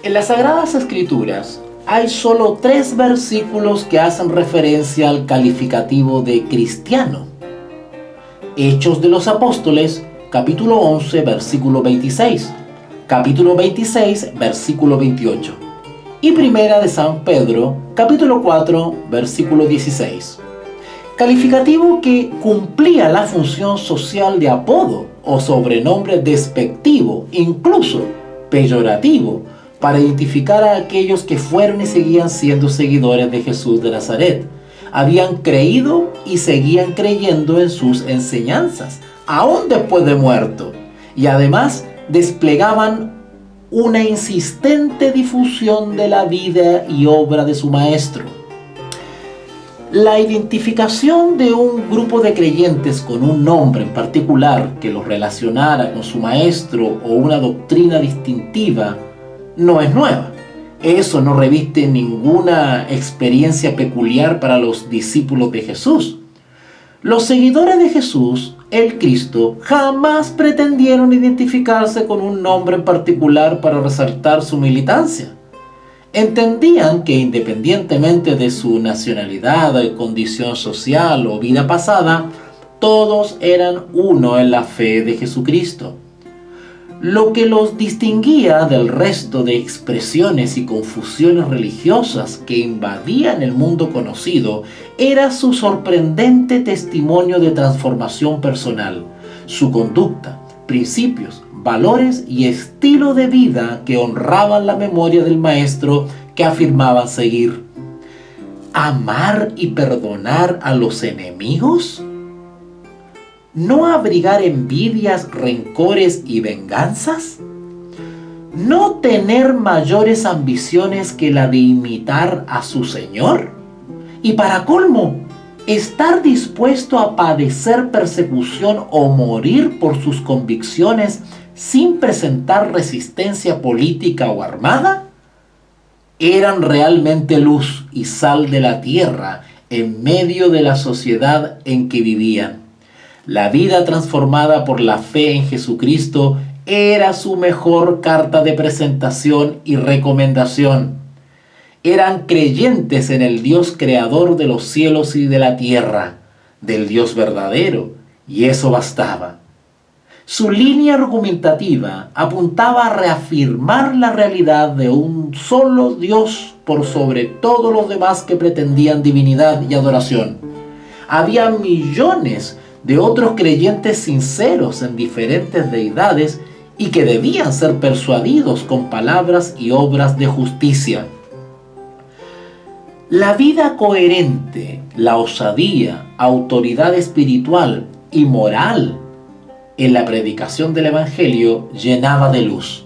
En las Sagradas Escrituras hay solo 3 versículos que hacen referencia al calificativo de cristiano. Hechos de los Apóstoles, capítulo 11, versículo 26, capítulo 26, versículo 28, y Primera de San Pedro, capítulo 4, versículo 16. Calificativo que cumplía la función social de apodo o sobrenombre despectivo, incluso peyorativo, para identificar a aquellos que fueron y seguían siendo seguidores de Jesús de Nazaret. Habían creído y seguían creyendo en sus enseñanzas, aún después de muerto, y además desplegaban una insistente difusión de la vida y obra de su maestro. La identificación de un grupo de creyentes con un nombre en particular que los relacionara con su maestro o una doctrina distintiva no es nueva. Eso no reviste ninguna experiencia peculiar para los discípulos de Jesús. Los seguidores de Jesús, el Cristo, jamás pretendieron identificarse con un nombre en particular para resaltar su militancia. Entendían que independientemente de su nacionalidad, condición social o vida pasada, todos eran uno en la fe de Jesucristo. Lo que los distinguía del resto de expresiones y confusiones religiosas que invadían el mundo conocido era su sorprendente testimonio de transformación personal, su conducta, principios, valores y estilo de vida que honraban la memoria del Maestro que afirmaban seguir. ¿Amar y perdonar a los enemigos? ¿No abrigar envidias, rencores y venganzas? ¿No tener mayores ambiciones que la de imitar a su Señor? Y para colmo, estar dispuesto a padecer persecución o morir por sus convicciones sin presentar resistencia política o armada. Eran realmente luz y sal de la tierra en medio de la sociedad en que vivían. La vida transformada por la fe en Jesucristo era su mejor carta de presentación y recomendación. Eran creyentes en el Dios creador de los cielos y de la tierra, del Dios verdadero, y eso bastaba. Su línea argumentativa apuntaba a reafirmar la realidad de un solo Dios por sobre todos los demás que pretendían divinidad y adoración. Había millones de otros creyentes sinceros en diferentes deidades y que debían ser persuadidos con palabras y obras de justicia. La vida coherente, la osadía, autoridad espiritual y moral en la predicación del Evangelio llenaba de luz.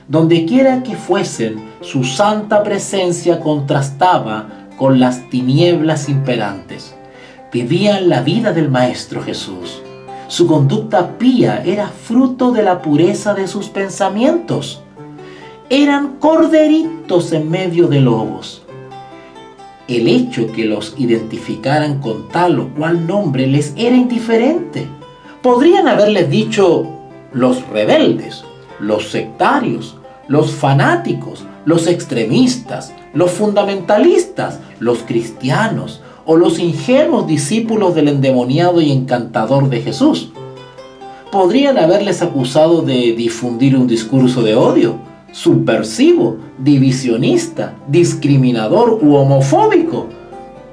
Dondequiera que fuesen, su santa presencia contrastaba con las tinieblas imperantes. Vivían la vida del Maestro Jesús. Su conducta pía era fruto de la pureza de sus pensamientos. Eran corderitos en medio de lobos. El hecho que los identificaran con tal o cual nombre les era indiferente. Podrían haberles dicho los rebeldes, los sectarios, los fanáticos, los extremistas, los fundamentalistas, los cristianos o los ingenuos discípulos del endemoniado y encantador de Jesús. Podrían haberles acusado de difundir un discurso de odio, subversivo, divisionista, discriminador u homofóbico,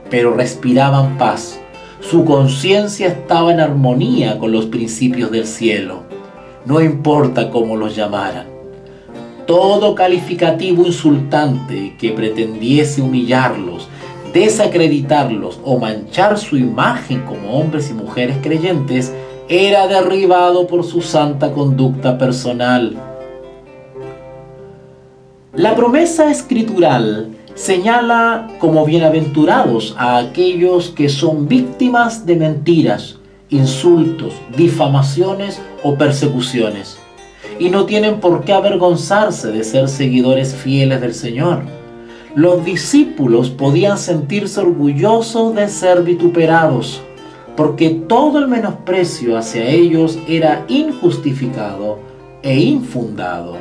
pero respiraban paz. Su conciencia estaba en armonía con los principios del cielo. No importa cómo los llamaran. Todo calificativo insultante que pretendiese humillarlos, desacreditarlos o manchar su imagen como hombres y mujeres creyentes era derribado por su santa conducta personal. La promesa escritural señala como bienaventurados a aquellos que son víctimas de mentiras, insultos, difamaciones o persecuciones, y no tienen por qué avergonzarse de ser seguidores fieles del Señor. Los discípulos podían sentirse orgullosos de ser vituperados, porque todo el menosprecio hacia ellos era injustificado e infundado.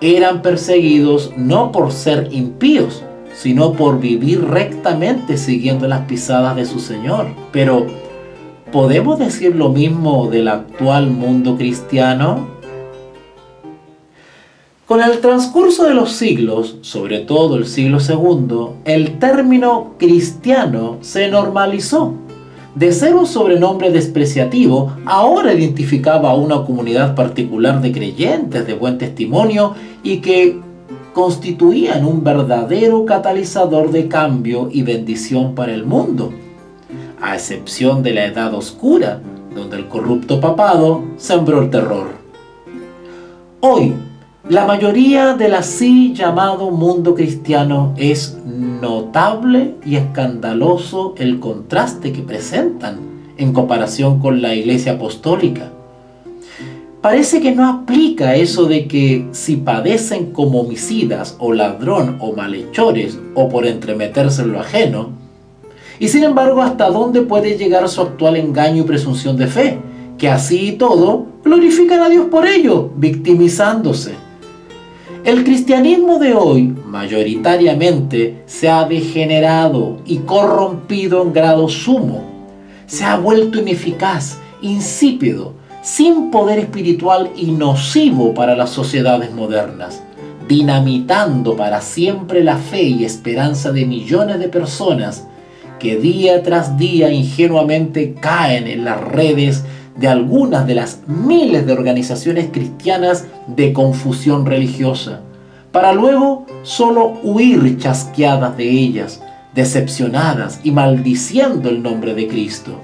eran perseguidos no por ser impíos, sino por vivir rectamente siguiendo las pisadas de su Señor. Pero, ¿podemos decir lo mismo del actual mundo cristiano? Con el transcurso de los siglos, sobre todo el siglo II, el término cristiano se normalizó. De ser un sobrenombre despreciativo, ahora identificaba a una comunidad particular de creyentes de buen testimonio y que constituían un verdadero catalizador de cambio y bendición para el mundo, a excepción de la Edad Oscura, donde el corrupto papado sembró el terror. Hoy, la mayoría del así llamado mundo cristiano es notable y escandaloso el contraste que presentan en comparación con la Iglesia Apostólica. Parece que no aplica eso de que si padecen como homicidas o ladrón o malhechores o por entremeterse en lo ajeno, y sin embargo, ¿hasta dónde puede llegar su actual engaño y presunción de fe? Que así y todo glorifican a Dios por ello, victimizándose. El cristianismo de hoy, mayoritariamente, se ha degenerado y corrompido en grado sumo. Se ha vuelto ineficaz, insípido, sin poder espiritual y nocivo para las sociedades modernas, dinamitando para siempre la fe y esperanza de millones de personas que día tras día ingenuamente caen en las redes de algunas de las miles de organizaciones cristianas de confusión religiosa, para luego solo huir chasqueadas de ellas, decepcionadas y maldiciendo el nombre de Cristo.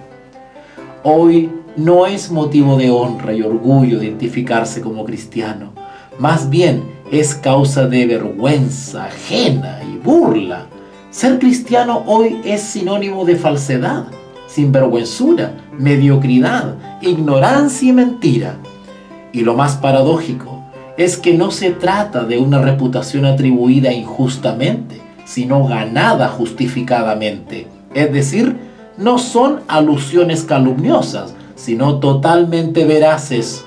Hoy no es motivo de honra y orgullo identificarse como cristiano, más bien es causa de vergüenza ajena y burla. Ser cristiano hoy es sinónimo de falsedad, sinvergüenzura, mediocridad, ignorancia y mentira. Y lo más paradójico es que no se trata de una reputación atribuida injustamente, sino ganada justificadamente. Es decir, no son alusiones calumniosas, sino totalmente veraces.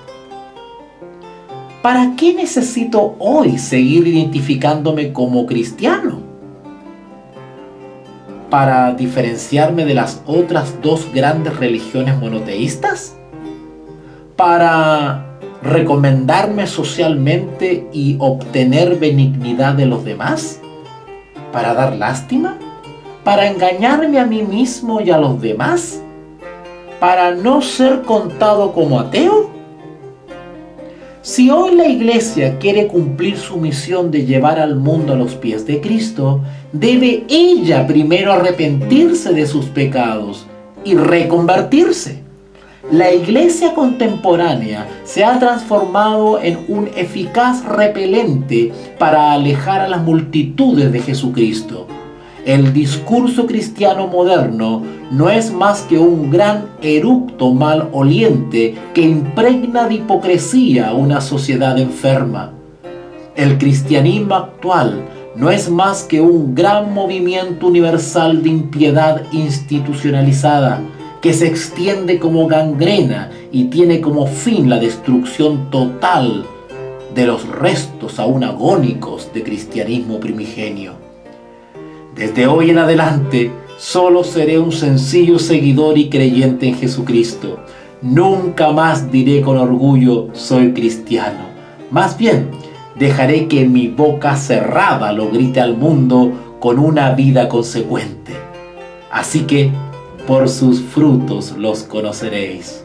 ¿Para qué necesito hoy seguir identificándome como cristiano? ¿Para diferenciarme de las otras dos grandes religiones monoteístas? ¿Para recomendarme socialmente y obtener benignidad de los demás? ¿Para dar lástima? ¿Para engañarme a mí mismo y a los demás? ¿Para no ser contado como ateo? Si hoy la Iglesia quiere cumplir su misión de llevar al mundo a los pies de Cristo, debe ella primero arrepentirse de sus pecados y reconvertirse. La Iglesia contemporánea se ha transformado en un eficaz repelente para alejar a las multitudes de Jesucristo. El discurso cristiano moderno no es más que un gran eructo maloliente que impregna de hipocresía a una sociedad enferma. El cristianismo actual no es más que un gran movimiento universal de impiedad institucionalizada que se extiende como gangrena y tiene como fin la destrucción total de los restos aún agónicos de cristianismo primigenio. Desde hoy en adelante, solo seré un sencillo seguidor y creyente en Jesucristo. Nunca más diré con orgullo, soy cristiano. Más bien, dejaré que mi boca cerrada lo grite al mundo con una vida consecuente. Así que, por sus frutos los conoceréis.